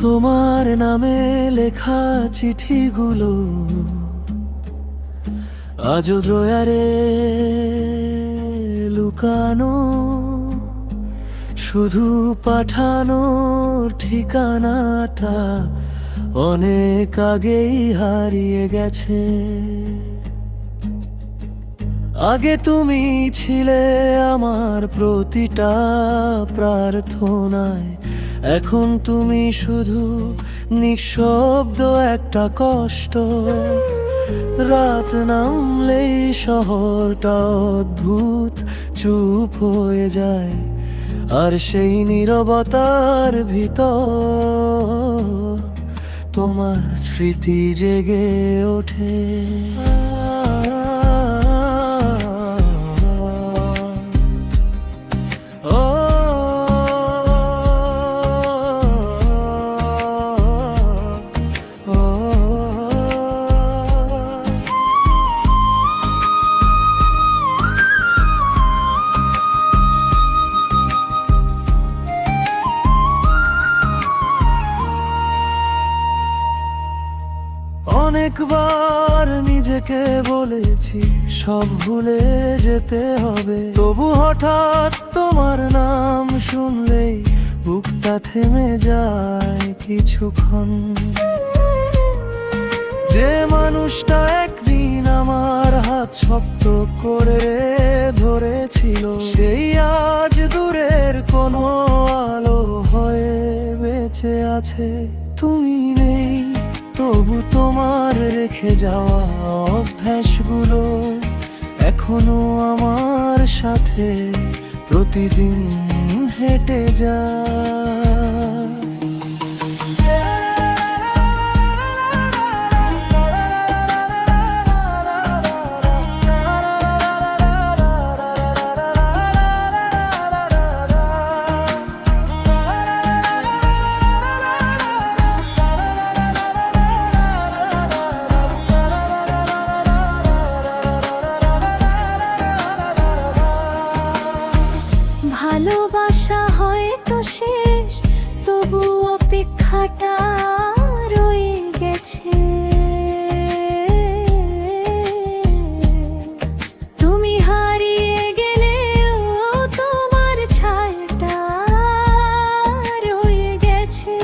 তোমার নামে লেখা চিঠিগুলো আজও ড্রয়ারে লুকানো, শুধু পাঠানোর ঠিকানাটা অনেক আগেই হারিয়ে গেছে। আগে তুমি ছিলে আমার প্রতিটা প্রার্থনায়, এখন তুমি শুধু নিঃশব্দ একটা কষ্ট। রাত নামলেই শহরটা অদ্ভুত চুপ হয়ে যায়, আর সেই নীরবতার ভিতর তোমার স্মৃতি জেগে ওঠে। অনেকবার নিজেকে বলেছি সব ভুলে যেতে হবে, তবু হঠাৎ তোমার নাম শুনলেই বুকটা থেমে যায় কিছুক্ষণ। যে মানুষটা একদিন আমার হাত শক্ত করে ধরেছিল, সেই আজ দূরের কোনো আলো হয়ে বেঁচে আছে। তুমি নেই, তবু তোমার রেখে যাওয়া অভ্যাসগুলো এখনো আমার সাথে প্রতিদিন হেঁটে যায়। ভালোবাসা হয়তো শেষ, তবু অপেক্ষাটা রয়ে গেছে। তুমি হারিয়ে গেলেও তোমার ছায়াটা রয়ে গেছে।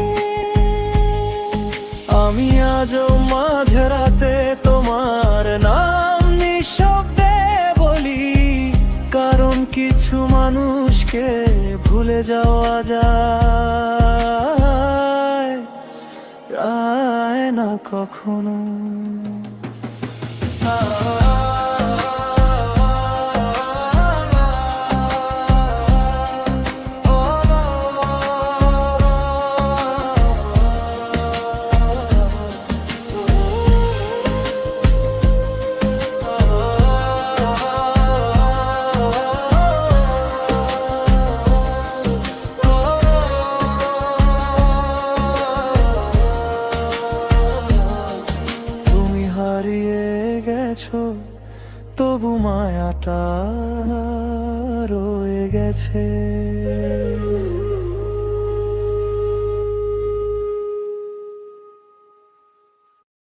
আমি আজও মাঝরাতে তোমার নাম নিঃশব্দে বলি, কারণ কিছু মানুষকে ভুলে যাওয়া যায় না কখনো। হারিয়ে গেছো, তবু মায়াটা রয়ে গেছে।